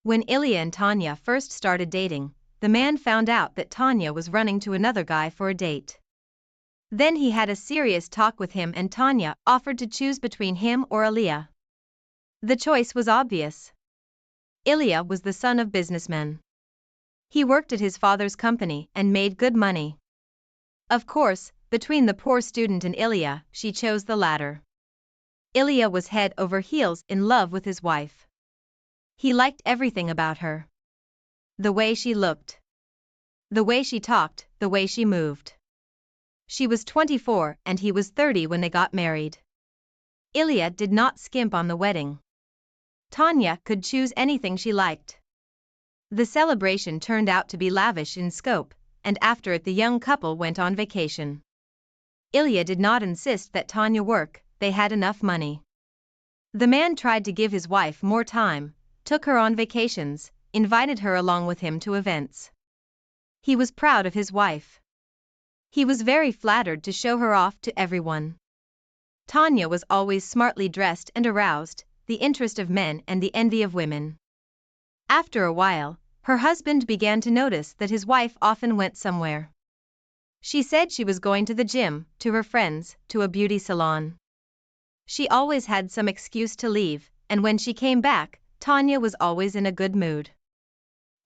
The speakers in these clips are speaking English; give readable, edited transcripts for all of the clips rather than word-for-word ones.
When Ilya and Tanya first started dating, the man found out that Tanya was running to another guy for a date. Then he had a serious talk with him and Tanya offered to choose between him or Ilya. The choice was obvious. Ilya was the son of businessmen. He worked at his father's company and made good money. Of course, between the poor student and Ilya, she chose the latter. Ilya was head over heels in love with his wife. He liked everything about her. The way she looked. The way she talked, the way she moved. She was 24 and he was 30 when they got married. Ilya did not skimp on the wedding. Tanya could choose anything she liked. The celebration turned out to be lavish in scope, and after it the young couple went on vacation. Ilya did not insist that Tanya work, they had enough money. The man tried to give his wife more time, took her on vacations, invited her along with him to events. He was proud of his wife. He was very flattered to show her off to everyone. Tanya was always smartly dressed and aroused the interest of men and the envy of women. After a while, her husband began to notice that his wife often went somewhere. She said she was going to the gym, to her friends, to a beauty salon. She always had some excuse to leave, and when she came back, Tanya was always in a good mood.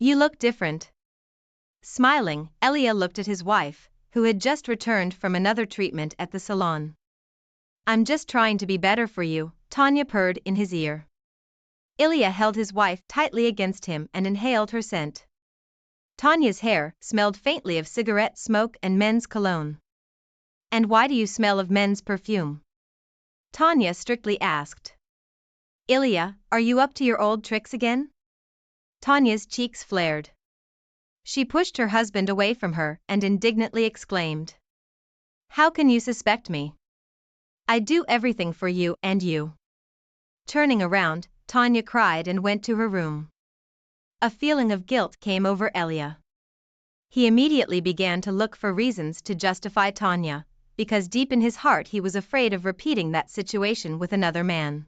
"You look different." Smiling, Ilya looked at his wife, who had just returned from another treatment at the salon. "I'm just trying to be better for you," Tanya purred in his ear. Ilya held his wife tightly against him and inhaled her scent. Tanya's hair smelled faintly of cigarette smoke and men's cologne. "And why do you smell of men's perfume?" Tanya strictly asked. "Ilya, are you up to your old tricks again?" Tanya's cheeks flared. She pushed her husband away from her and indignantly exclaimed. "How can you suspect me? I do everything for you and you." Turning around, Tanya cried and went to her room. A feeling of guilt came over Ilya. He immediately began to look for reasons to justify Tanya, because deep in his heart he was afraid of repeating that situation with another man.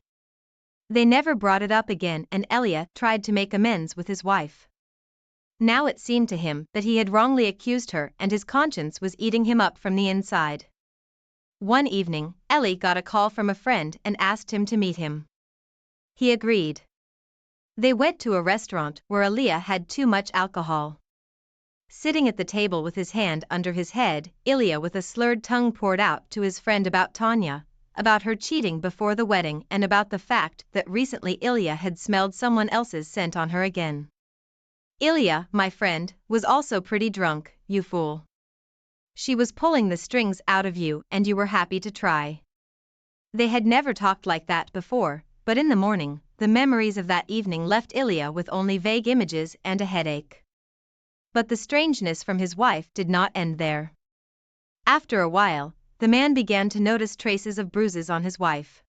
They never brought it up again and Ilya tried to make amends with his wife. Now it seemed to him that he had wrongly accused her and his conscience was eating him up from the inside. One evening, Ilya got a call from a friend and asked him to meet him. He agreed. They went to a restaurant where Ilya had too much alcohol. Sitting at the table with his hand under his head, Ilya with a slurred tongue poured out to his friend about Tanya, about her cheating before the wedding and about the fact that recently Ilya had smelled someone else's scent on her again. "Ilya, my friend, was also pretty drunk, you fool. She was pulling the strings out of you and you were happy to try." They had never talked like that before, but in the morning, the memories of that evening left Ilya with only vague images and a headache. But the strangeness from his wife did not end there. After a while, the man began to notice traces of bruises on his wife.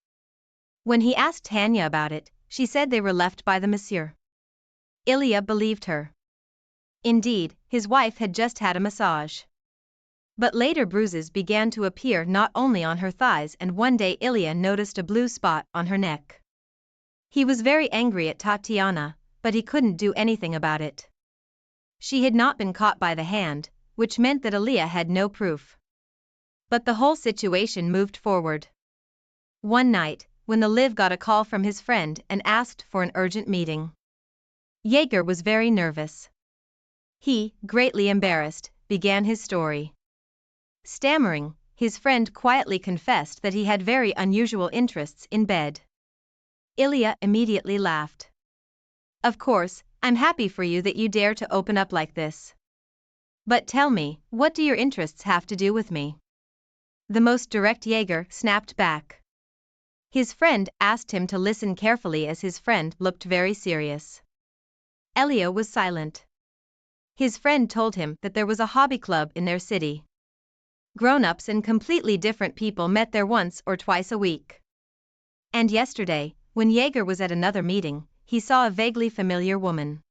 When he asked Tanya about it, she said they were left by the masseur. Ilya believed her. Indeed, his wife had just had a massage. But later bruises began to appear not only on her thighs and one day Ilya noticed a blue spot on her neck. He was very angry at Tatiana, but he couldn't do anything about it. She had not been caught by the hand, which meant that Ilya had no proof. But the whole situation moved forward. One night, when the Liv got a call from his friend and asked for an urgent meeting. Jaeger was very nervous. He, greatly embarrassed, began his story. Stammering, his friend quietly confessed that he had very unusual interests in bed. Ilya immediately laughed. "Of course, I'm happy for you that you dare to open up like this. But tell me, what do your interests have to do with me?" The most direct Jaeger snapped back. His friend asked him to listen carefully as his friend looked very serious. Ilya was silent. His friend told him that there was a hobby club in their city. Grown-ups and completely different people met there once or twice a week. And yesterday, when Jaeger was at another meeting, he saw a vaguely familiar woman.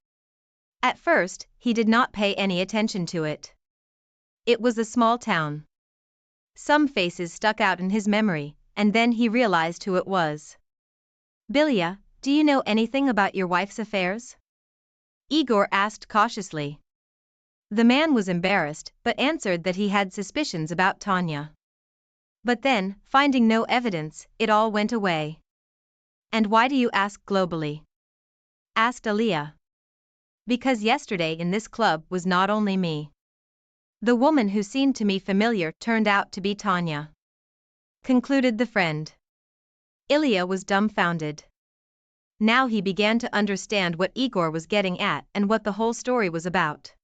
At first, he did not pay any attention to it. It was a small town. Some faces stuck out in his memory, and then he realized who it was. "Bilya, do you know anything about your wife's affairs?" Igor asked cautiously. The man was embarrassed but answered that he had suspicions about Tanya. But then, finding no evidence, it all went away. And why do you ask globally? Asked Aliyah. Because yesterday in this club was not only me. The woman who seemed to me familiar turned out to be Tanya. Concluded the friend. Ilya was dumbfounded. Now he began to understand what Igor was getting at and what the whole story was about.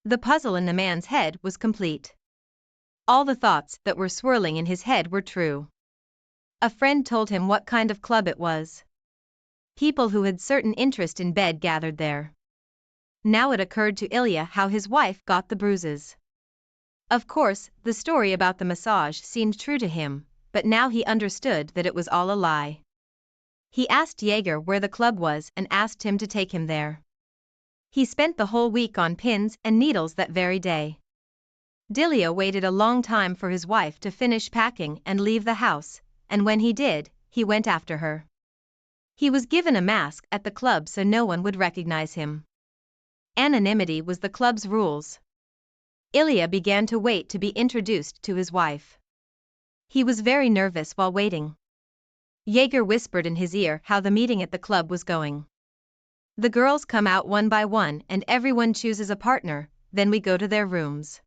The puzzle in the man's head was complete. All the thoughts that were swirling in his head were true. A friend told him what kind of club it was. People who had certain interest in bed gathered there. Now it occurred to Ilya how his wife got the bruises. Of course, the story about the massage seemed true to him, but now he understood that it was all a lie. He asked Jaeger where the club was and asked him to take him there. He spent the whole week on pins and needles that very day. Delia waited a long time for his wife to finish packing and leave the house, and when he did, he went after her. He was given a mask at the club so no one would recognize him. Anonymity was the club's rules. Ilya began to wait to be introduced to his wife. He was very nervous while waiting. Jaeger whispered in his ear how the meeting at the club was going. The girls come out one by one and everyone chooses a partner, then we go to their rooms.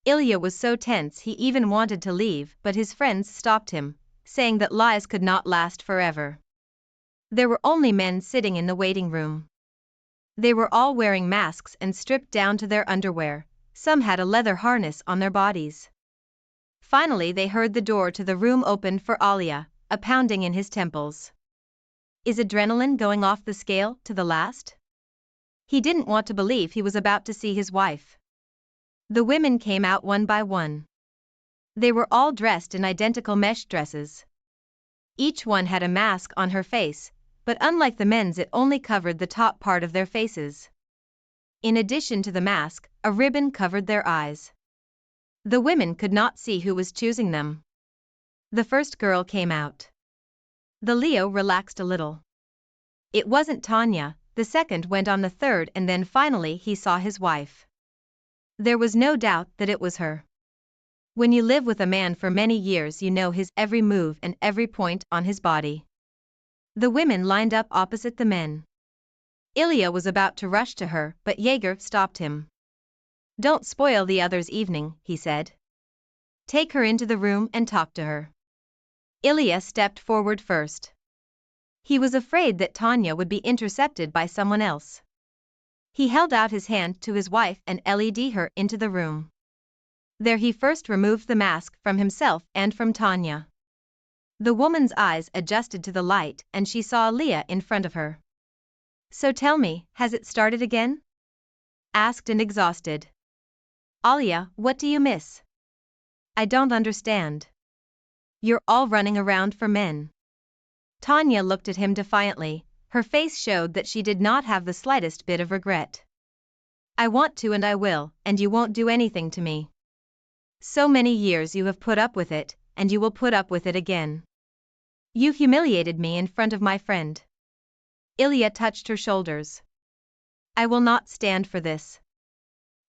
Ilya was so tense he even wanted to leave, but his friends stopped him, saying that lies could not last forever. There were only men sitting in the waiting room. They were all wearing masks and stripped down to their underwear, some had a leather harness on their bodies. Finally they heard the door to the room opened for Aliyah, a pounding in his temples. Is adrenaline going off the scale to the last? He didn't want to believe he was about to see his wife. The women came out one by one. They were all dressed in identical mesh dresses. Each one had a mask on her face, but unlike the men's it only covered the top part of their faces. In addition to the mask, a ribbon covered their eyes. The women could not see who was choosing them. The first girl came out. The Leo relaxed a little. It wasn't Tanya, the second went on the third and then finally he saw his wife. There was no doubt that it was her. When you live with a man for many years you know his every move and every point on his body. The women lined up opposite the men. Ilya was about to rush to her but Jaeger stopped him. Don't spoil the other's evening, he said. Take her into the room and talk to her. Ilya stepped forward first. He was afraid that Tanya would be intercepted by someone else. He held out his hand to his wife and led her into the room. There he first removed the mask from himself and from Tanya. The woman's eyes adjusted to the light and she saw Aliyah in front of her. So tell me, has it started again? Asked and exhausted. Aliyah, what do you miss? I don't understand. You're all running around for men. Tanya looked at him defiantly, her face showed that she did not have the slightest bit of regret. I want to and I will, and you won't do anything to me. So many years you have put up with it, and you will put up with it again. You humiliated me in front of my friend. Ilya touched her shoulders. I will not stand for this.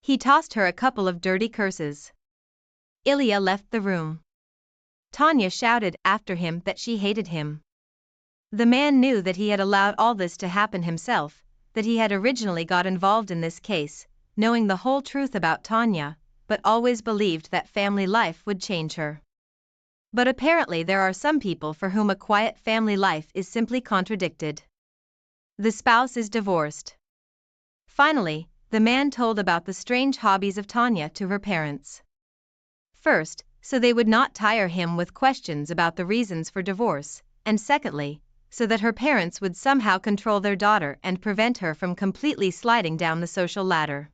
He tossed her a couple of dirty curses. Ilya left the room. Tanya shouted after him that she hated him. The man knew that he had allowed all this to happen himself, that he had originally got involved in this case, knowing the whole truth about Tanya, but always believed that family life would change her. But apparently there are some people for whom a quiet family life is simply contradicted. The spouse is divorced. Finally, the man told about the strange hobbies of Tanya to her parents. First, so they would not tire him with questions about the reasons for divorce, and secondly, so that her parents would somehow control their daughter and prevent her from completely sliding down the social ladder.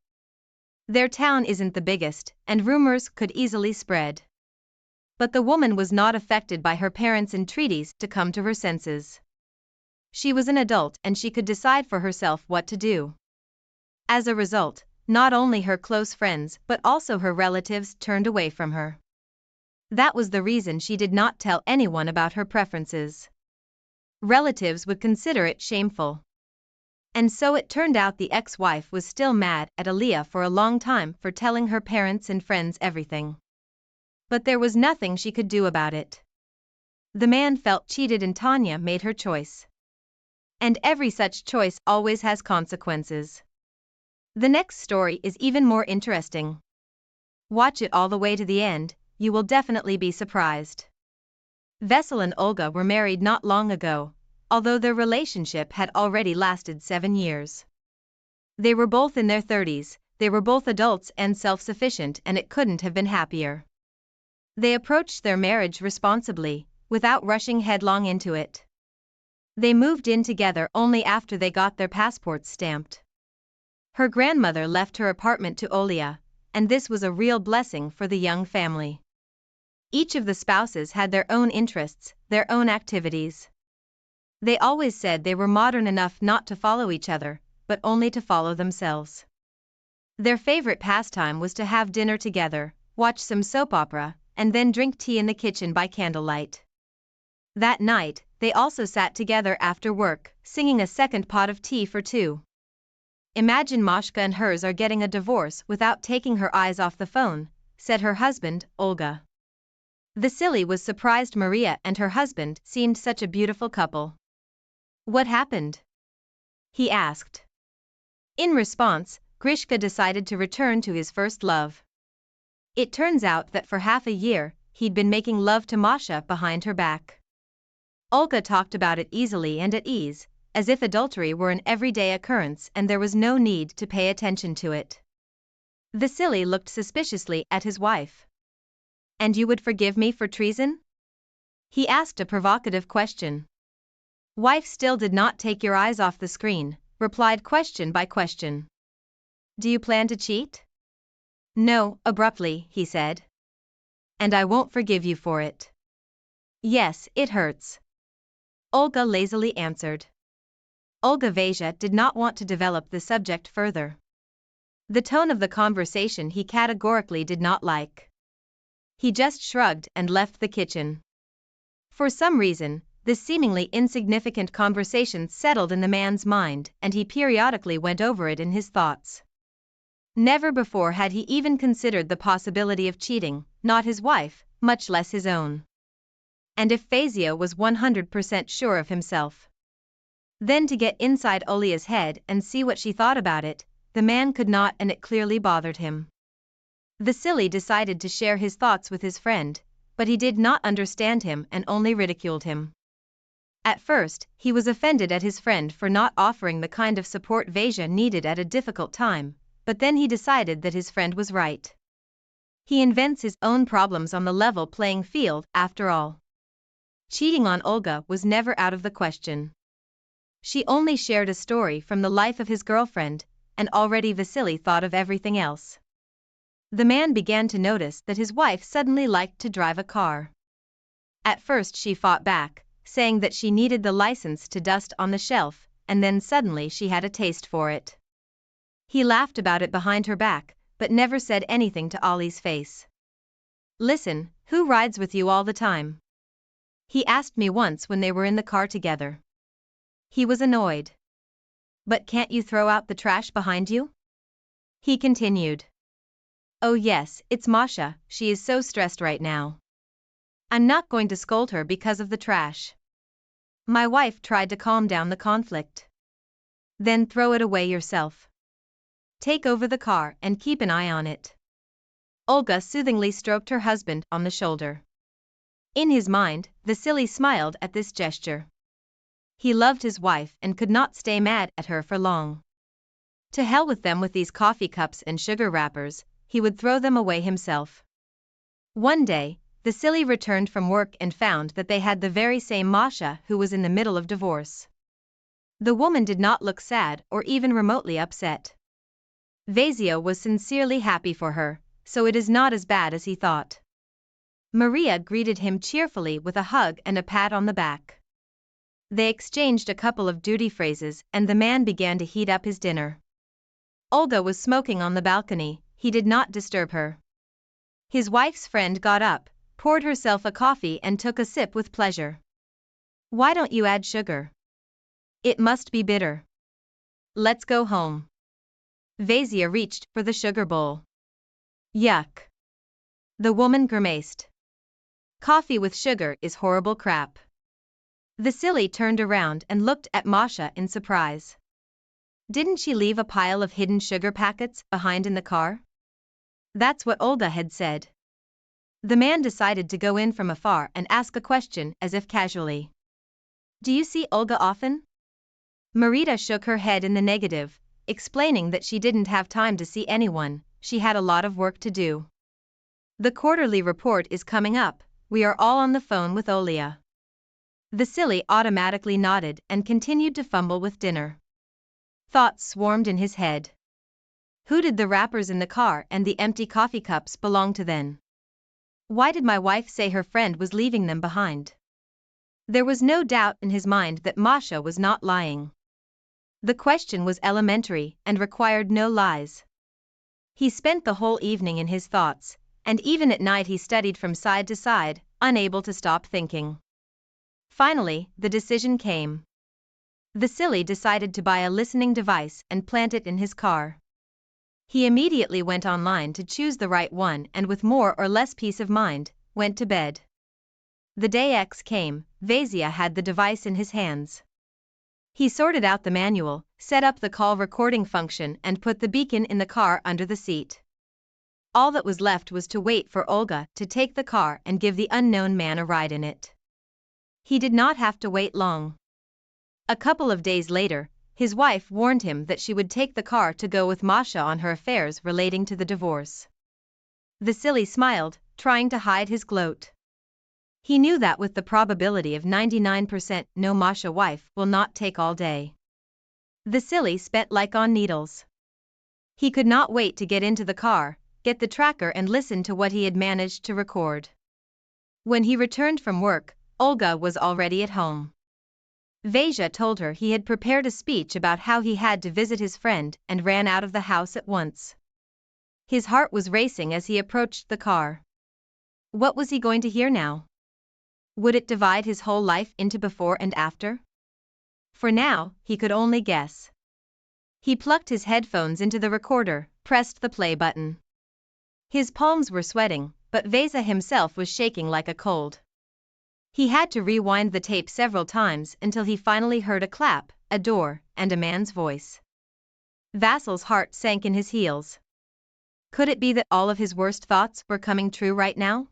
Their town isn't the biggest, and rumors could easily spread. But the woman was not affected by her parents' entreaties to come to her senses. She was an adult and she could decide for herself what to do. As a result, not only her close friends but also her relatives turned away from her. That was the reason she did not tell anyone about her preferences. Relatives would consider it shameful. And so it turned out the ex-wife was still mad at Aaliyah for a long time for telling her parents and friends everything. But there was nothing she could do about it. The man felt cheated and Tanya made her choice. And every such choice always has consequences. The next story is even more interesting. Watch it all the way to the end, you will definitely be surprised. Vesel and Olga were married not long ago, although their relationship had already lasted 7 years. They were both in their 30s, they were both adults and self-sufficient, and it couldn't have been happier. They approached their marriage responsibly, without rushing headlong into it. They moved in together only after they got their passports stamped. Her grandmother left her apartment to Olia, and this was a real blessing for the young family. Each of the spouses had their own interests, their own activities. They always said they were modern enough not to follow each other, but only to follow themselves. Their favorite pastime was to have dinner together, watch some soap opera, and then drink tea in the kitchen by candlelight. That night, they also sat together after work, singing a second pot of tea for two. Imagine Moshka and hers are getting a divorce without taking her eyes off the phone, said her husband, Olga. Vasily was surprised Maria and her husband seemed such a beautiful couple. What happened? He asked. In response, Grishka decided to return to his first love. It turns out that for half a year, he'd been making love to Masha behind her back. Olga talked about it easily and at ease, as if adultery were an everyday occurrence and there was no need to pay attention to it. Vasily looked suspiciously at his wife. And you would forgive me for treason? He asked a provocative question. Wife still did not take your eyes off the screen, replied question by question. Do you plan to cheat? No, abruptly, he said. And I won't forgive you for it. Yes, it hurts. Olga lazily answered. Olga Vasia did not want to develop the subject further. The tone of the conversation he categorically did not like. He just shrugged and left the kitchen. For some reason, this seemingly insignificant conversation settled in the man's mind, and he periodically went over it in his thoughts. Never before had he even considered the possibility of cheating, not his wife, much less his own. And if Fazio was 100% sure of himself. Then to get inside Olia's head and see what she thought about it, the man could not, and it clearly bothered him. Vasily decided to share his thoughts with his friend, but he did not understand him and only ridiculed him. At first, he was offended at his friend for not offering the kind of support Vasia needed at a difficult time, but then he decided that his friend was right. He invents his own problems on the level playing field, after all. Cheating on Olga was never out of the question. She only shared a story from the life of his girlfriend, and already Vasily thought of everything else. The man began to notice that his wife suddenly liked to drive a car. At first she fought back, saying that she needed the license to dust on the shelf, and then suddenly she had a taste for it. He laughed about it behind her back, but never said anything to Ollie's face. Listen, who rides with you all the time? He asked me once when they were in the car together. He was annoyed. But can't you throw out the trash behind you? He continued. Oh yes, it's Masha, she is so stressed right now. I'm not going to scold her because of the trash. My wife tried to calm down the conflict. Then throw it away yourself. Take over the car and keep an eye on it. Olga soothingly stroked her husband on the shoulder. In his mind, Vasily smiled at this gesture. He loved his wife and could not stay mad at her for long. To hell with them with these coffee cups and sugar wrappers, he would throw them away himself. One day, Vasily returned from work and found that they had the very same Masha who was in the middle of divorce. The woman did not look sad or even remotely upset. Vasio was sincerely happy for her, so it is not as bad as he thought. Maria greeted him cheerfully with a hug and a pat on the back. They exchanged a couple of duty phrases and the man began to heat up his dinner. Olga was smoking on the balcony, he did not disturb her. His wife's friend got up, poured herself a coffee and took a sip with pleasure. Why don't you add sugar? It must be bitter. Let's go home. Vasia reached for the sugar bowl. Yuck. The woman grimaced. Coffee with sugar is horrible crap. Vasily turned around and looked at Masha in surprise. Didn't she leave a pile of hidden sugar packets behind in the car? That's what Olga had said. The man decided to go in from afar and ask a question as if casually. Do you see Olga often? Marita shook her head in the negative, explaining that she didn't have time to see anyone, she had a lot of work to do. The quarterly report is coming up, we are all on the phone with Olia. Vasily automatically nodded and continued to fumble with dinner. Thoughts swarmed in his head. Who did the wrappers in the car and the empty coffee cups belong to then? Why did my wife say her friend was leaving them behind? There was no doubt in his mind that Masha was not lying. The question was elementary and required no lies. He spent the whole evening in his thoughts, and even at night he studied from side to side, unable to stop thinking. Finally, the decision came. Vasily decided to buy a listening device and plant it in his car. He immediately went online to choose the right one and with more or less peace of mind, went to bed. The day X came, Vasia had the device in his hands. He sorted out the manual, set up the call recording function and put the beacon in the car under the seat. All that was left was to wait for Olga to take the car and give the unknown man a ride in it. He did not have to wait long. A couple of days later, his wife warned him that she would take the car to go with Masha on her affairs relating to the divorce. Vasily smiled, trying to hide his gloat. He knew that with the probability of 99% no, Masha wife will not take all day. Vasily spent like on needles. He could not wait to get into the car, get the tracker and listen to what he had managed to record. When he returned from work, Olga was already at home. Vasia told her he had prepared a speech about how he had to visit his friend and ran out of the house at once. His heart was racing as he approached the car. What was he going to hear now? Would it divide his whole life into before and after? For now, he could only guess. He plucked his headphones into the recorder, pressed the play button. His palms were sweating, but Vasia himself was shaking like a cold. He had to rewind the tape several times until he finally heard a clap, a door, and a man's voice. Vasil's heart sank in his heels. Could it be that all of his worst thoughts were coming true right now?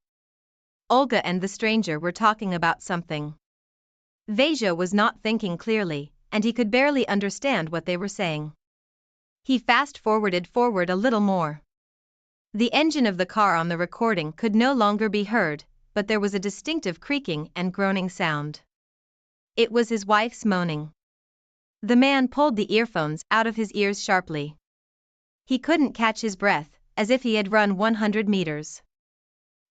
Olga and the stranger were talking about something. Vasia was not thinking clearly, and he could barely understand what they were saying. He fast-forwarded forward a little more. The engine of the car on the recording could no longer be heard, but there was a distinctive creaking and groaning sound. It was his wife's moaning. The man pulled the earphones out of his ears sharply. He couldn't catch his breath, as if he had run 100 meters.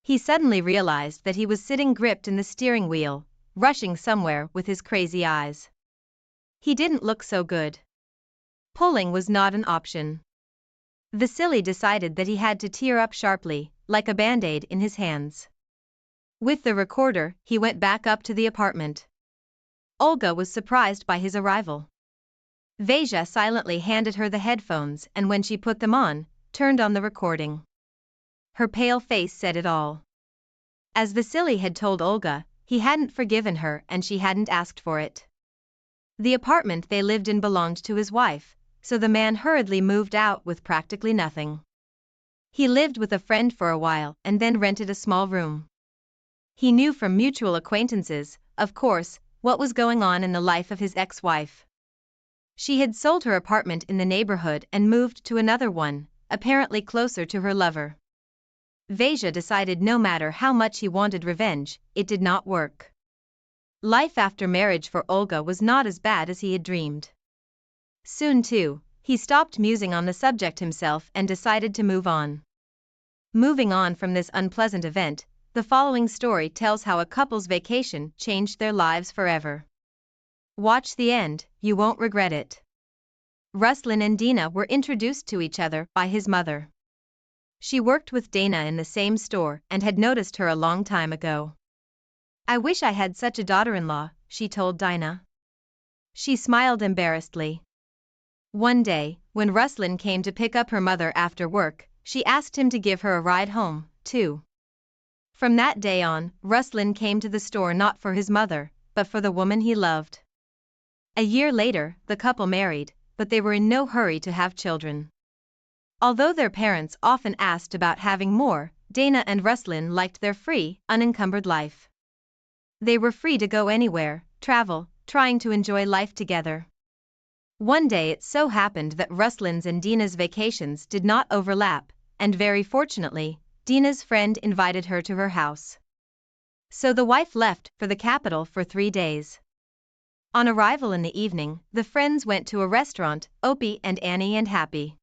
He suddenly realized that he was sitting gripped in the steering wheel, rushing somewhere with his crazy eyes. He didn't look so good. Pulling was not an option. Vasily decided that he had to tear up sharply, like a band-aid in his hands. With the recorder, he went back up to the apartment. Olga was surprised by his arrival. Vasia silently handed her the headphones and when she put them on, turned on the recording. Her pale face said it all. As Vasily had told Olga, he hadn't forgiven her and she hadn't asked for it. The apartment they lived in belonged to his wife, so the man hurriedly moved out with practically nothing. He lived with a friend for a while and then rented a small room. He knew from mutual acquaintances, of course, what was going on in the life of his ex-wife. She had sold her apartment in the neighborhood and moved to another one, apparently closer to her lover. Vasia decided no matter how much he wanted revenge, it did not work. Life after marriage for Olga was not as bad as he had dreamed. Soon too, he stopped musing on the subject himself and decided to move on. Moving on from this unpleasant event, the following story tells how a couple's vacation changed their lives forever. Watch the end, you won't regret it. Ruslan and Dina were introduced to each other by his mother. She worked with Dana in the same store and had noticed her a long time ago. I wish I had such a daughter-in-law, she told Dina. She smiled embarrassedly. One day, when Ruslan came to pick up her mother after work, she asked him to give her a ride home, too. From that day on, Ruslan came to the store not for his mother, but for the woman he loved. A year later, the couple married, but they were in no hurry to have children. Although their parents often asked about having more, Dana and Ruslan liked their free, unencumbered life. They were free to go anywhere, travel, trying to enjoy life together. One day it so happened that Ruslan's and Dina's vacations did not overlap, and very fortunately, Dina's friend invited her to her house. So the wife left for the capital for 3 days. On arrival in the evening, the friends went to a restaurant, Opie and Annie and Happy.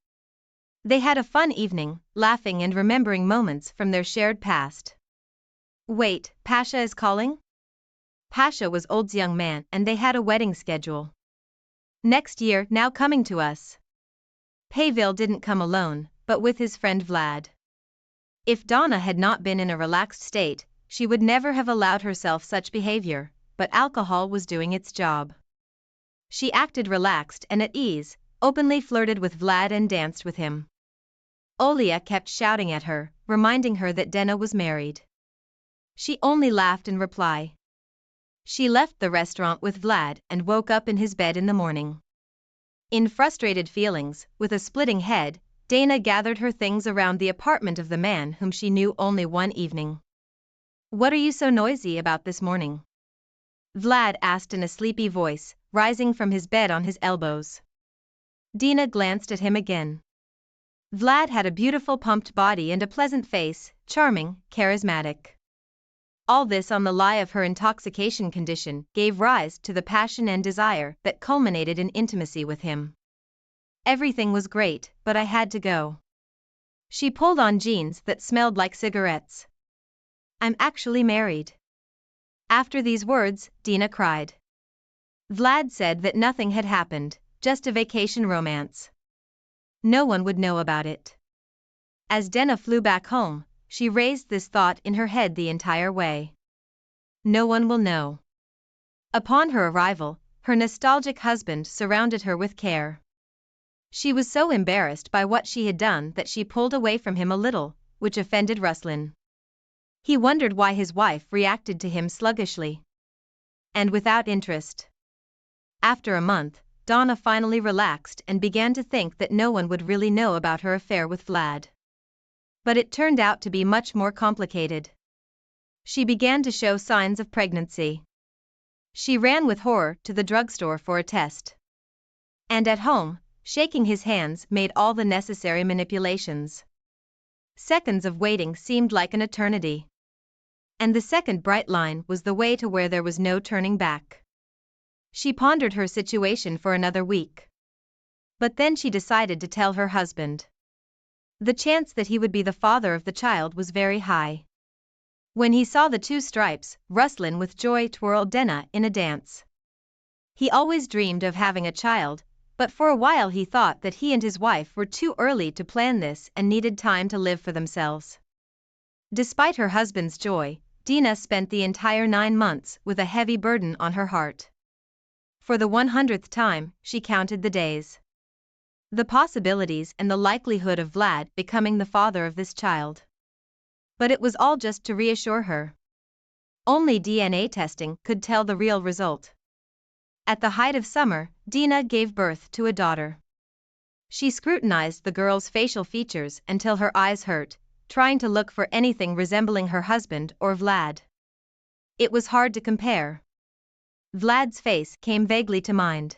They had a fun evening, laughing and remembering moments from their shared past. Wait, Pasha is calling? Pasha was Old's young man and they had a wedding schedule. Next year, now coming to us. Payville didn't come alone, but with his friend Vlad. If Donna had not been in a relaxed state, she would never have allowed herself such behavior, but alcohol was doing its job. She acted relaxed and at ease, openly flirted with Vlad and danced with him. Olia kept shouting at her, reminding her that Dena was married. She only laughed in reply. She left the restaurant with Vlad and woke up in his bed in the morning. In frustrated feelings, with a splitting head, Dana gathered her things around the apartment of the man whom she knew only one evening. "What are you so noisy about this morning?" Vlad asked in a sleepy voice, rising from his bed on his elbows. Dina glanced at him again. Vlad had a beautiful pumped body and a pleasant face, charming, charismatic. All this on the lie of her intoxication condition gave rise to the passion and desire that culminated in intimacy with him. Everything was great, but I had to go. She pulled on jeans that smelled like cigarettes. "I'm actually married." After these words, Dina cried. Vlad said that nothing had happened, just a vacation romance. No one would know about it. As Dena flew back home, she raised this thought in her head the entire way. No one will know. Upon her arrival, her nostalgic husband surrounded her with care. She was so embarrassed by what she had done that she pulled away from him a little, which offended Ruslan. He wondered why his wife reacted to him sluggishly and without interest. After a month, Donna finally relaxed and began to think that no one would really know about her affair with Vlad. But it turned out to be much more complicated. She began to show signs of pregnancy. She ran with horror to the drugstore for a test. And at home, shaking his hands made all the necessary manipulations. Seconds of waiting seemed like an eternity. And the second bright line was the way to where there was no turning back. She pondered her situation for another week. But then she decided to tell her husband. The chance that he would be the father of the child was very high. When he saw the 2 stripes, Ruslan with joy twirled Dena in a dance. He always dreamed of having a child, but for a while he thought that he and his wife were too early to plan this and needed time to live for themselves. Despite her husband's joy, Dina spent the entire 9 months with a heavy burden on her heart. For the 100th time, she counted the days. The possibilities and the likelihood of Vlad becoming the father of this child. But it was all just to reassure her. Only DNA testing could tell the real result. At the height of summer, Dina gave birth to a daughter. She scrutinized the girl's facial features until her eyes hurt, trying to look for anything resembling her husband or Vlad. It was hard to compare. Vlad's face came vaguely to mind.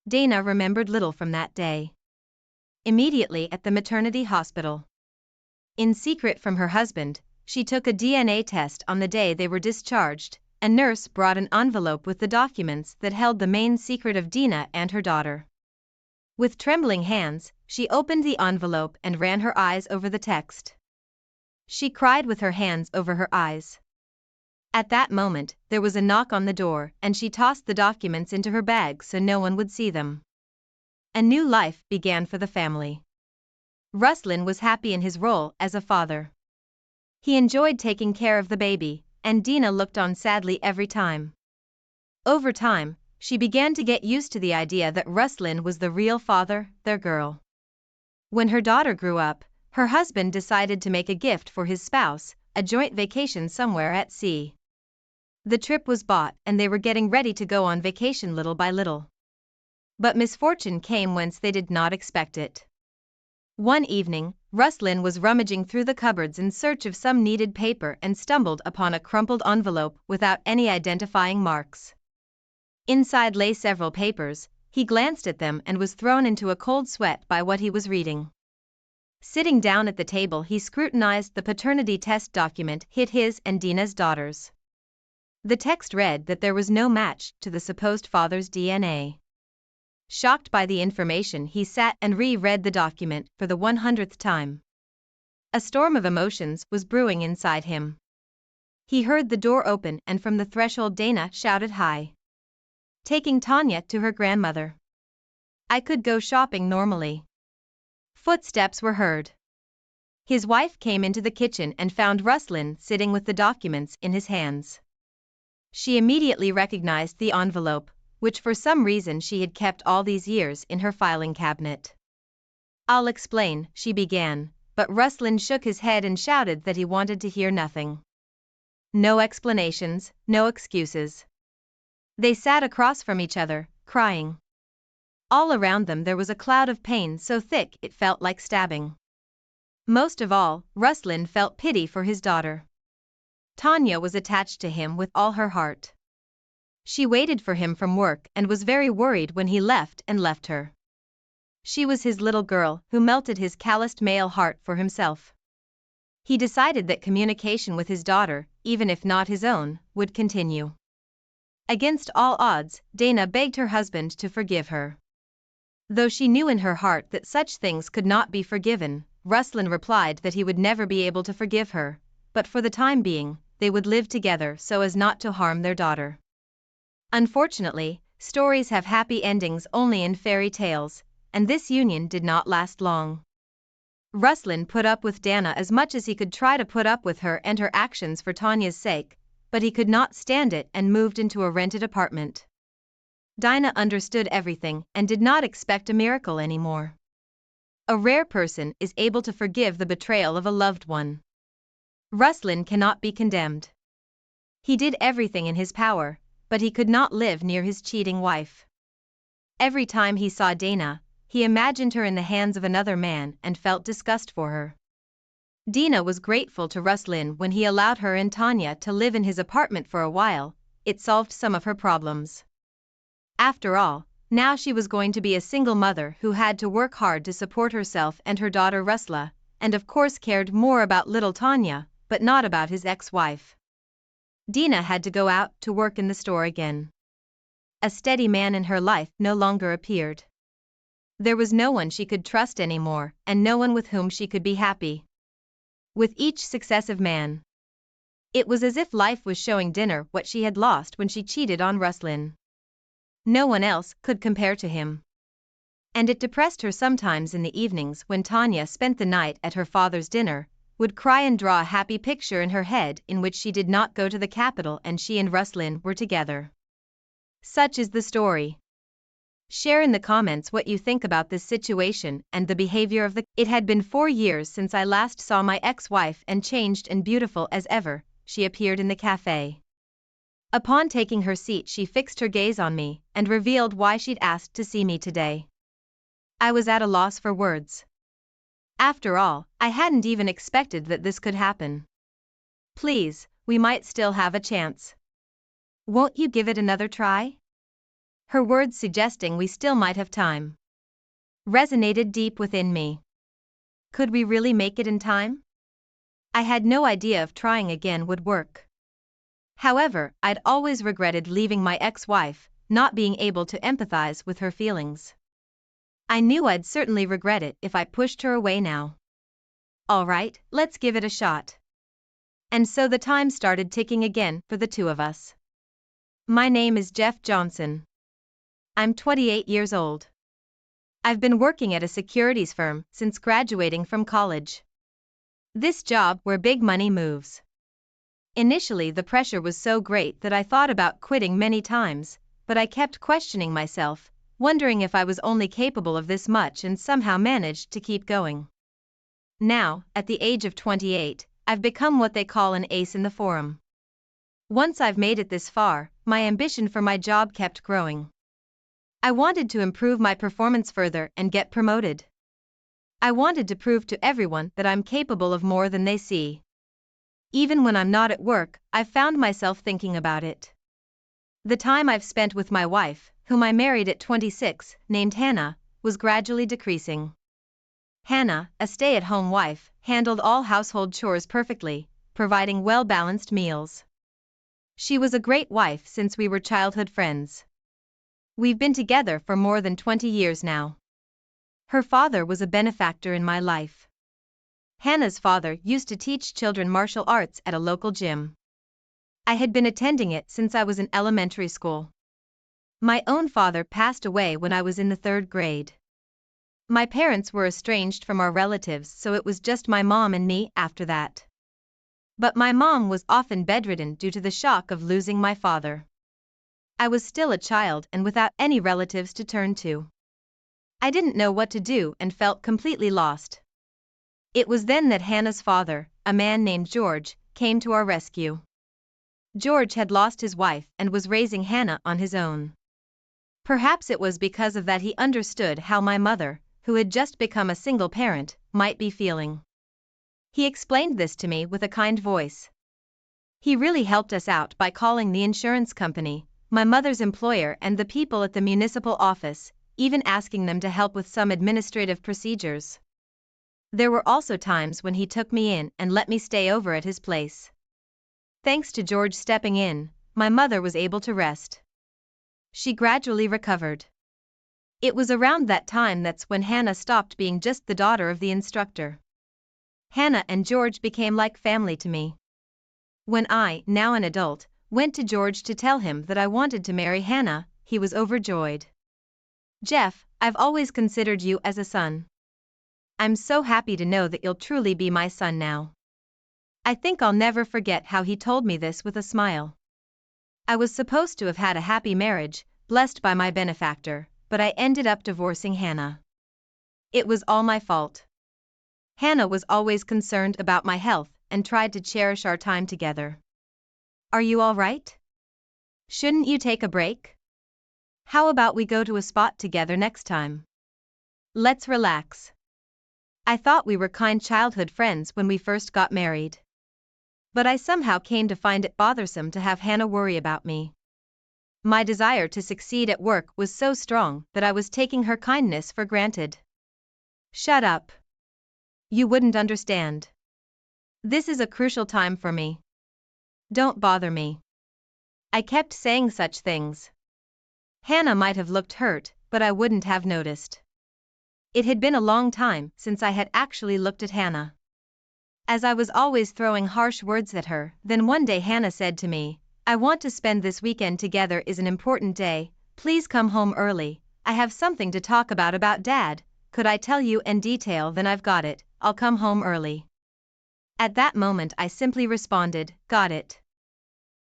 Dana remembered little from that day. Immediately at the maternity hospital. In secret from her husband, she took a DNA test on the day they were discharged. A nurse brought an envelope with the documents that held the main secret of Dina and her daughter. With trembling hands, she opened the envelope and ran her eyes over the text. She cried with her hands over her eyes. At that moment, there was a knock on the door and she tossed the documents into her bag so no one would see them. A new life began for the family. Ruslan was happy in his role as a father. He enjoyed taking care of the baby, and Dina looked on sadly every time. Over time, she began to get used to the idea that Ruslan was the real father, their girl. When her daughter grew up, her husband decided to make a gift for his spouse, a joint vacation somewhere at sea. The trip was bought and they were getting ready to go on vacation little by little. But misfortune came whence they did not expect it. One evening, Ruslan was rummaging through the cupboards in search of some needed paper and stumbled upon a crumpled envelope without any identifying marks. Inside lay several papers. He glanced at them and was thrown into a cold sweat by what he was reading. Sitting down at the table, he scrutinized the paternity test document hit his and Dina's daughters. The text read that there was no match to the supposed father's DNA. Shocked by the information, he sat and re-read the document for the 100th time. A storm of emotions was brewing inside him. He heard the door open and from the threshold Dana shouted hi. Taking Tanya to her grandmother. I could go shopping normally. Footsteps were heard. His wife came into the kitchen and found Ruslan sitting with the documents in his hands. She immediately recognized the envelope, which for some reason she had kept all these years in her filing cabinet. I'll explain, she began, but Ruslan shook his head and shouted that he wanted to hear nothing. No explanations, no excuses. They sat across from each other, crying. All around them there was a cloud of pain so thick it felt like stabbing. Most of all, Ruslan felt pity for his daughter. Tanya was attached to him with all her heart. She waited for him from work and was very worried when he left her. She was his little girl who melted his calloused male heart for himself. He decided that communication with his daughter, even if not his own, would continue. Against all odds, Dana begged her husband to forgive her. Though she knew in her heart that such things could not be forgiven, Ruslan replied that he would never be able to forgive her, but for the time being, they would live together so as not to harm their daughter. Unfortunately, stories have happy endings only in fairy tales, and this union did not last long. Ruslan put up with Dana as much as he could try to put up with her and her actions for Tanya's sake, but he could not stand it and moved into a rented apartment. Dina understood everything and did not expect a miracle anymore. A rare person is able to forgive the betrayal of a loved one. Ruslan cannot be condemned. He did everything in his power, but he could not live near his cheating wife. Every time he saw Dana, he imagined her in the hands of another man and felt disgust for her. Dina was grateful to Ruslan when he allowed her and Tanya to live in his apartment for a while. It solved some of her problems. After all, now she was going to be a single mother who had to work hard to support herself and her daughter Rusla, and of course cared more about little Tanya, but not about his ex-wife. Dina had to go out to work in the store again. A steady man in her life no longer appeared. There was no one she could trust anymore, and no one with whom she could be happy. With each successive man, it was as if life was showing Dina what she had lost when she cheated on Ruslan. No one else could compare to him. And it depressed her sometimes in the evenings when Tanya spent the night at her father's dinner, would cry and draw a happy picture in her head in which she did not go to the capital and she and Ruslan were together. Such is the story. Share in the comments what you think about this situation and the behavior of the. It had been 4 years since I last saw my ex-wife and changed and beautiful as ever, she appeared in the cafe. Upon taking her seat she fixed her gaze on me and revealed why she'd asked to see me today. I was at a loss for words. After all, I hadn't even expected that this could happen. Please, we might still have a chance. Won't you give it another try? Her words suggesting we still might have time resonated deep within me. Could we really make it in time? I had no idea if trying again would work. However, I'd always regretted leaving my ex-wife, not being able to empathize with her feelings. I knew I'd certainly regret it if I pushed her away now. All right, let's give it a shot. And so the time started ticking again for the two of us. My name is Jeff Johnson. I'm 28 years old. I've been working at a securities firm since graduating from college. This job where big money moves. Initially the pressure was so great that I thought about quitting many times, but I kept questioning myself, wondering if I was only capable of this much, and somehow managed to keep going. Now, at the age of 28, I've become what they call an ace in the forum. Once I've made it this far, my ambition for my job kept growing. I wanted to improve my performance further and get promoted. I wanted to prove to everyone that I'm capable of more than they see. Even when I'm not at work, I've found myself thinking about it. The time I've spent with my wife, whom I married at 26, named Hannah, was gradually decreasing. Hannah, a stay-at-home wife, handled all household chores perfectly, providing well-balanced meals. She was a great wife since we were childhood friends. We've been together for more than 20 years now. Her father was a benefactor in my life. Hannah's father used to teach children martial arts at a local gym. I had been attending it since I was in elementary school. My own father passed away when I was in the 3rd grade. My parents were estranged from our relatives, so it was just my mom and me after that. But my mom was often bedridden due to the shock of losing my father. I was still a child and without any relatives to turn to. I didn't know what to do and felt completely lost. It was then that Hannah's father, a man named George, came to our rescue. George had lost his wife and was raising Hannah on his own. Perhaps it was because of that he understood how my mother, who had just become a single parent, might be feeling. He explained this to me with a kind voice. He really helped us out by calling the insurance company, my mother's employer, and the people at the municipal office, even asking them to help with some administrative procedures. There were also times when he took me in and let me stay over at his place. Thanks to George stepping in, my mother was able to rest. She gradually recovered. It was around that time that's when Hannah stopped being just the daughter of the instructor. Hannah and George became like family to me. When I, now an adult, went to George to tell him that I wanted to marry Hannah, he was overjoyed. "Jeff, I've always considered you as a son. I'm so happy to know that you'll truly be my son now." I think I'll never forget how he told me this with a smile. I was supposed to have had a happy marriage, blessed by my benefactor, but I ended up divorcing Hannah. It was all my fault. Hannah was always concerned about my health and tried to cherish our time together. "Are you all right? Shouldn't you take a break? How about we go to a spot together next time? Let's relax." I thought we were kind childhood friends when we first got married. But I somehow came to find it bothersome to have Hannah worry about me. My desire to succeed at work was so strong that I was taking her kindness for granted. "Shut up. You wouldn't understand. This is a crucial time for me. Don't bother me." I kept saying such things. Hannah might have looked hurt, but I wouldn't have noticed. It had been a long time since I had actually looked at Hannah. As I was always throwing harsh words at her, then one day Hannah said to me, "I want to spend this weekend together. Is an important day. Please come home early. I have something to talk about Dad. Could I tell you in detail? Then I've got it. I'll come home early." At that moment I simply responded, "Got it,"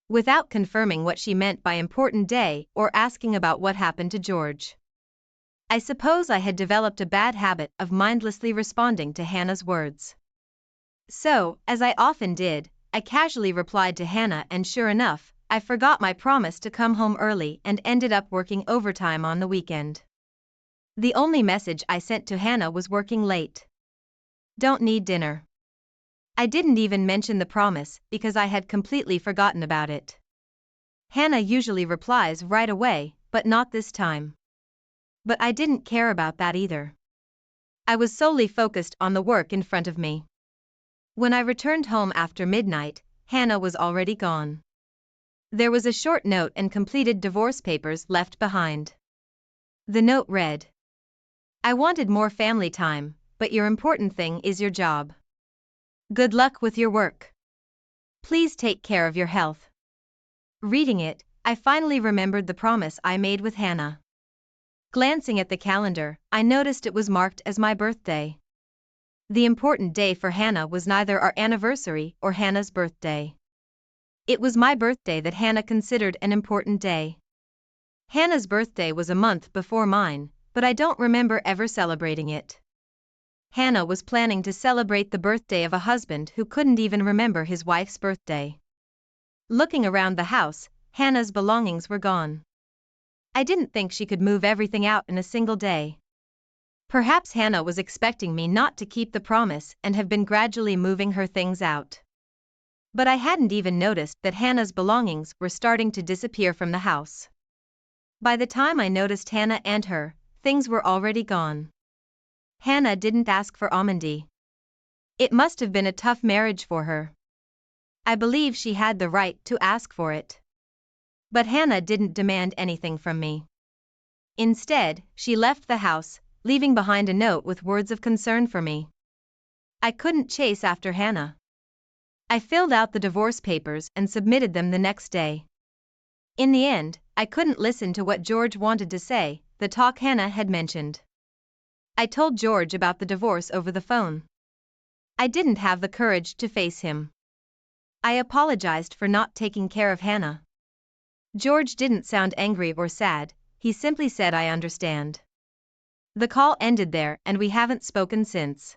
without confirming what she meant by important day or asking about what happened to George. I suppose I had developed a bad habit of mindlessly responding to Hannah's words. So, as I often did, I casually replied to Hannah, and sure enough, I forgot my promise to come home early and ended up working overtime on the weekend. The only message I sent to Hannah was "working late. Don't need dinner." I didn't even mention the promise because I had completely forgotten about it. Hannah usually replies right away, but not this time. But I didn't care about that either. I was solely focused on the work in front of me. When I returned home after midnight, Hannah was already gone. There was a short note and completed divorce papers left behind. The note read, "I wanted more family time, but your important thing is your job. Good luck with your work. Please take care of your health." Reading it, I finally remembered the promise I made with Hannah. Glancing at the calendar, I noticed it was marked as my birthday. The important day for Hannah was neither our anniversary or Hannah's birthday. It was my birthday that Hannah considered an important day. Hannah's birthday was a month before mine, but I don't remember ever celebrating it. Hannah was planning to celebrate the birthday of a husband who couldn't even remember his wife's birthday. Looking around the house, Hannah's belongings were gone. I didn't think she could move everything out in a single day. Perhaps Hannah was expecting me not to keep the promise and have been gradually moving her things out. But I hadn't even noticed that Hannah's belongings were starting to disappear from the house. By the time I noticed Hannah and her, things were already gone. Hannah didn't ask for Amundi. It must have been a tough marriage for her. I believe she had the right to ask for it. But Hannah didn't demand anything from me. Instead, she left the house, leaving behind a note with words of concern for me. I couldn't chase after Hannah. I filled out the divorce papers and submitted them the next day. In the end, I couldn't listen to what George wanted to say, the talk Hannah had mentioned. I told George about the divorce over the phone. I didn't have the courage to face him. I apologized for not taking care of Hannah. George didn't sound angry or sad, he simply said I understand. The call ended there and we haven't spoken since.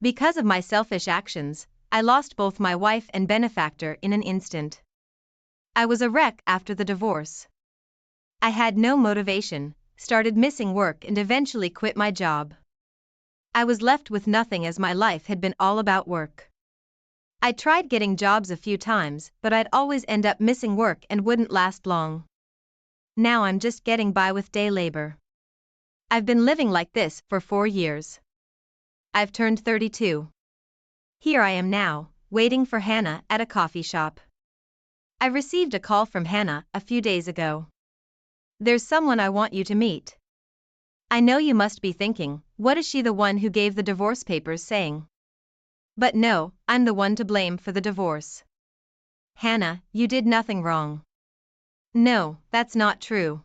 Because of my selfish actions, I lost both my wife and benefactor in an instant. I was a wreck after the divorce. I had no motivation, started missing work and eventually quit my job. I was left with nothing as my life had been all about work. I tried getting jobs a few times, but I'd always end up missing work and wouldn't last long. Now I'm just getting by with day labor. I've been living like this for 4 years. I've turned 32. Here I am now, waiting for Hannah at a coffee shop. I received a call from Hannah a few days ago. There's someone I want you to meet. I know you must be thinking, what is she the one who gave the divorce papers saying? But no, I'm the one to blame for the divorce. Hannah, you did nothing wrong. No, that's not true.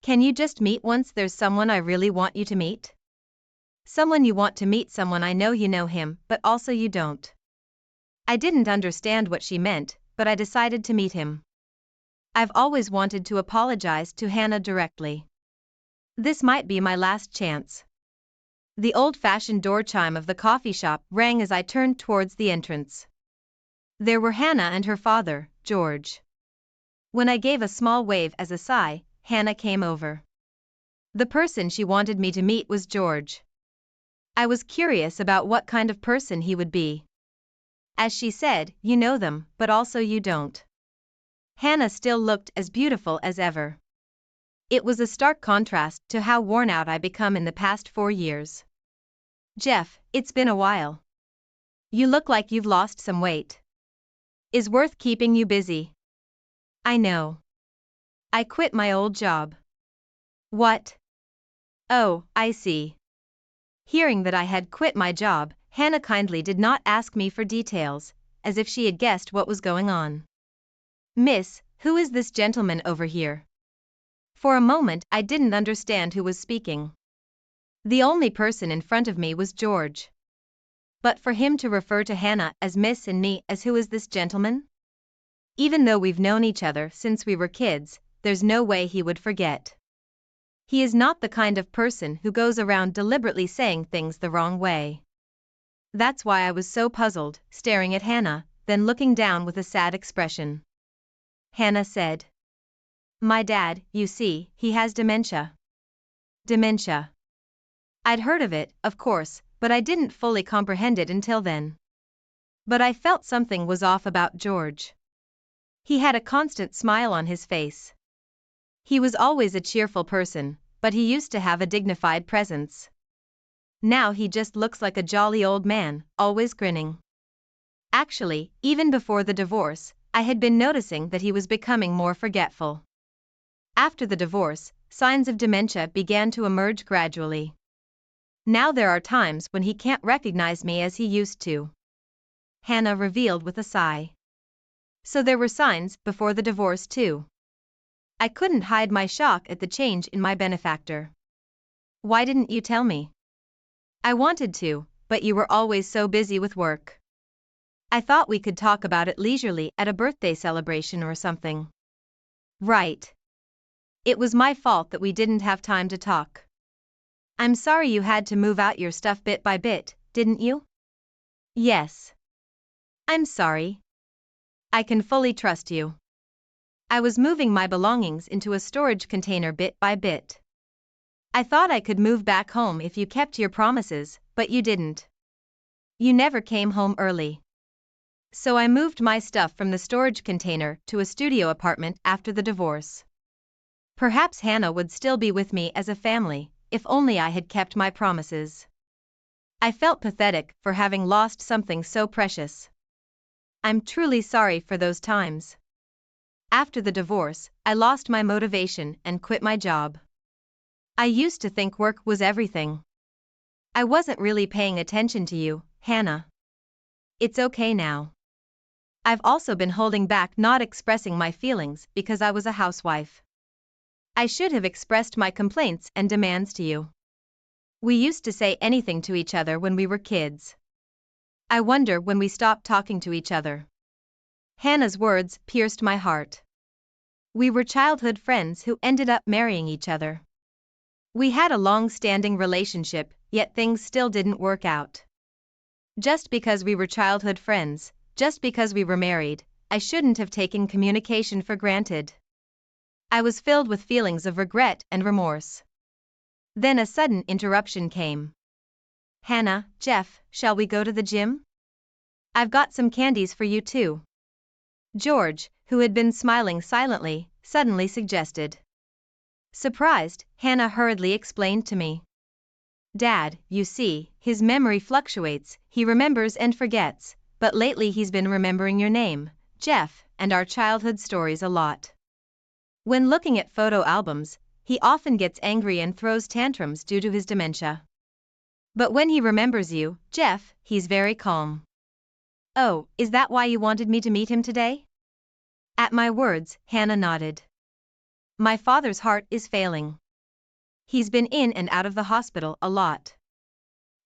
Can you just meet once? There's someone I really want you to meet. Someone you want to meet, someone I know you know him, but also you don't. I didn't understand what she meant, but I decided to meet him. I've always wanted to apologize to Hannah directly. This might be my last chance. The old-fashioned door chime of the coffee shop rang as I turned towards the entrance. There were Hannah and her father, George. When I gave a small wave as a sigh, Hannah came over. The person she wanted me to meet was George. I was curious about what kind of person he would be. As she said, you know them, but also you don't. Hannah still looked as beautiful as ever. It was a stark contrast to how worn out I'd become in the past 4 years. Jeff, it's been a while. You look like you've lost some weight. Is worth keeping you busy. I know. I quit my old job. What? Oh, I see. Hearing that I had quit my job, Hannah kindly did not ask me for details, as if she had guessed what was going on. Miss, who is this gentleman over here? For a moment I didn't understand who was speaking. The only person in front of me was George. But for him to refer to Hannah as Miss and me as who is this gentleman? Even though we've known each other since we were kids, there's no way he would forget. He is not the kind of person who goes around deliberately saying things the wrong way. That's why I was so puzzled, staring at Hannah, then looking down with a sad expression. Hannah said. My dad, you see, he has dementia. Dementia. I'd heard of it, of course, but I didn't fully comprehend it until then. But I felt something was off about George. He had a constant smile on his face. He was always a cheerful person, but he used to have a dignified presence. Now he just looks like a jolly old man, always grinning. Actually, even before the divorce, I had been noticing that he was becoming more forgetful. After the divorce, signs of dementia began to emerge gradually. Now there are times when he can't recognize me as he used to. Hannah revealed with a sigh. So there were signs before the divorce too. I couldn't hide my shock at the change in my benefactor. Why didn't you tell me? I wanted to, but you were always so busy with work. I thought we could talk about it leisurely at a birthday celebration or something. Right. It was my fault that we didn't have time to talk. I'm sorry you had to move out your stuff bit by bit, didn't you? Yes. I'm sorry. I can fully trust you. I was moving my belongings into a storage container bit by bit. I thought I could move back home if you kept your promises, but you didn't. You never came home early. So I moved my stuff from the storage container to a studio apartment after the divorce. Perhaps Hannah would still be with me as a family, if only I had kept my promises. I felt pathetic for having lost something so precious. I'm truly sorry for those times. After the divorce, I lost my motivation and quit my job. I used to think work was everything. I wasn't really paying attention to you, Hannah. It's okay now. I've also been holding back not expressing my feelings because I was a housewife. I should have expressed my complaints and demands to you. We used to say anything to each other when we were kids. I wonder when we stopped talking to each other. Hannah's words pierced my heart. We were childhood friends who ended up marrying each other. We had a long-standing relationship, yet things still didn't work out. Just because we were childhood friends, just because we were married, I shouldn't have taken communication for granted. I was filled with feelings of regret and remorse. Then a sudden interruption came. Hannah, Jeff, shall we go to the gym? I've got some candies for you too. George, who had been smiling silently, suddenly suggested. Surprised, Hannah hurriedly explained to me. Dad, you see, his memory fluctuates, he remembers and forgets, but lately he's been remembering your name, Jeff, and our childhood stories a lot. When looking at photo albums, he often gets angry and throws tantrums due to his dementia. But when he remembers you, Jeff, he's very calm. Oh, is that why you wanted me to meet him today? At my words, Hannah nodded. My father's heart is failing. He's been in and out of the hospital a lot.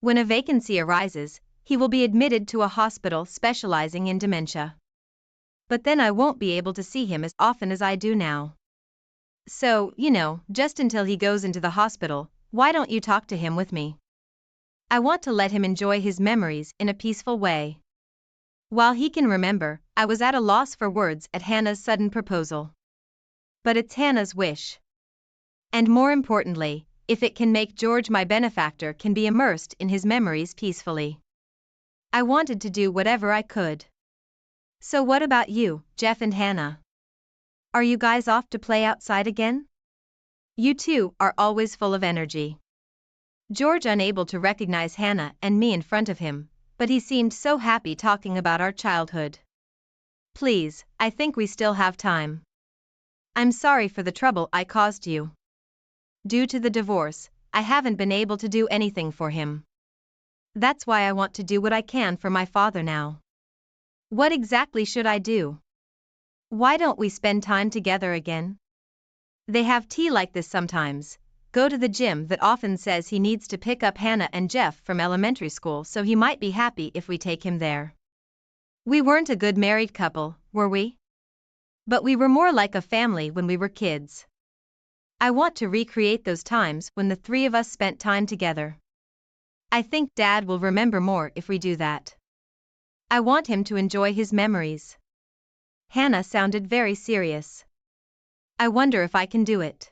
When a vacancy arises, he will be admitted to a hospital specializing in dementia. But then I won't be able to see him as often as I do now. So, just until he goes into the hospital, why don't you talk to him with me? I want to let him enjoy his memories in a peaceful way. While he can remember, I was at a loss for words at Hannah's sudden proposal. But it's Hannah's wish. And more importantly, if it can make George my benefactor can be immersed in his memories peacefully. I wanted to do whatever I could. So what about you, Jeff and Hannah? Are you guys off to play outside again? You two are always full of energy. George unable to recognize Hannah and me in front of him, but he seemed so happy talking about our childhood. Please, I think we still have time. I'm sorry for the trouble I caused you. Due to the divorce, I haven't been able to do anything for him. That's why I want to do what I can for my father now. What exactly should I do? Why don't we spend time together again? They have tea like this sometimes. Go to the gym that often says he needs to pick up Hannah and Jeff from elementary school, so he might be happy if we take him there. We weren't a good married couple, were we? But we were more like a family when we were kids. I want to recreate those times when the three of us spent time together. I think Dad will remember more if we do that. I want him to enjoy his memories. Hannah sounded very serious. I wonder if I can do it.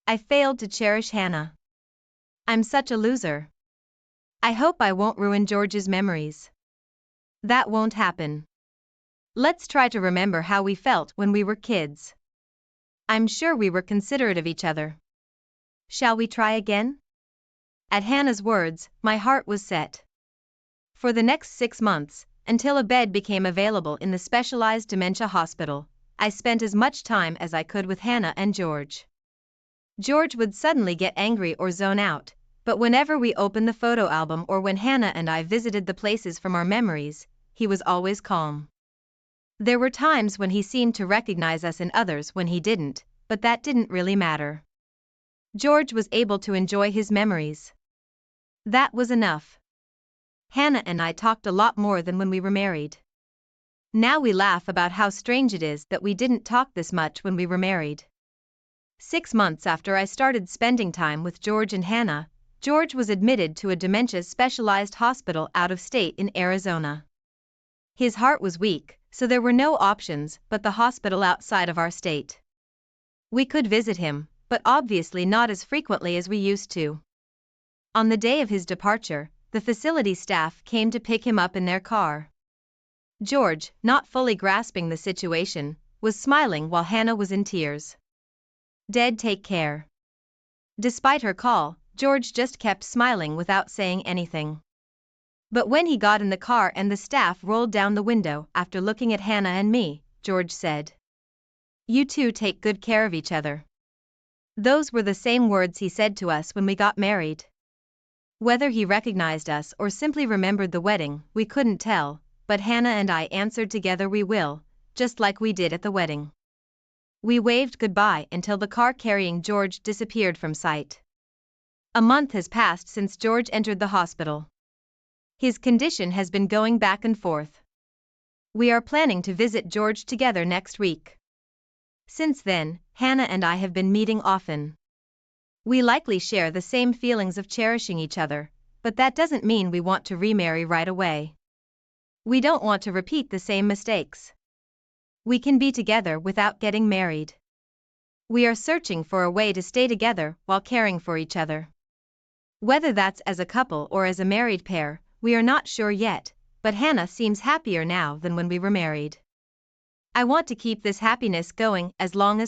I failed to cherish Hannah. I'm such a loser. I hope I won't ruin George's memories. That won't happen. Let's try to remember how we felt when we were kids. I'm sure we were considerate of each other. Shall we try again? At Hannah's words, my heart was set. For the next 6 months, until a bed became available in the specialized dementia hospital, I spent as much time as I could with Hannah and George. George would suddenly get angry or zone out, but whenever we opened the photo album or when Hannah and I visited the places from our memories, he was always calm. There were times when he seemed to recognize us in others when he didn't, but that didn't really matter. George was able to enjoy his memories. That was enough. Hannah and I talked a lot more than when we were married. Now we laugh about how strange it is that we didn't talk this much when we were married. 6 months after I started spending time with George and Hannah, George was admitted to a dementia-specialized hospital out of state in Arizona. His heart was weak, so there were no options but the hospital outside of our state. We could visit him, but obviously not as frequently as we used to. On the day of his departure, the facility staff came to pick him up in their car. George, not fully grasping the situation, was smiling while Hannah was in tears. "Dad, take care." Despite her call, George just kept smiling without saying anything. But when he got in the car and the staff rolled down the window after looking at Hannah and me, George said, "You two take good care of each other." Those were the same words he said to us when we got married. Whether he recognized us or simply remembered the wedding, we couldn't tell, but Hannah and I answered together, "We will," just like we did at the wedding. We waved goodbye until the car carrying George disappeared from sight. A month has passed since George entered the hospital. His condition has been going back and forth. We are planning to visit George together next week. Since then, Hannah and I have been meeting often. We likely share the same feelings of cherishing each other, but that doesn't mean we want to remarry right away. We don't want to repeat the same mistakes. We can be together without getting married. We are searching for a way to stay together while caring for each other. Whether that's as a couple or as a married pair, we are not sure yet, but Hannah seems happier now than when we were married. I want to keep this happiness going as long as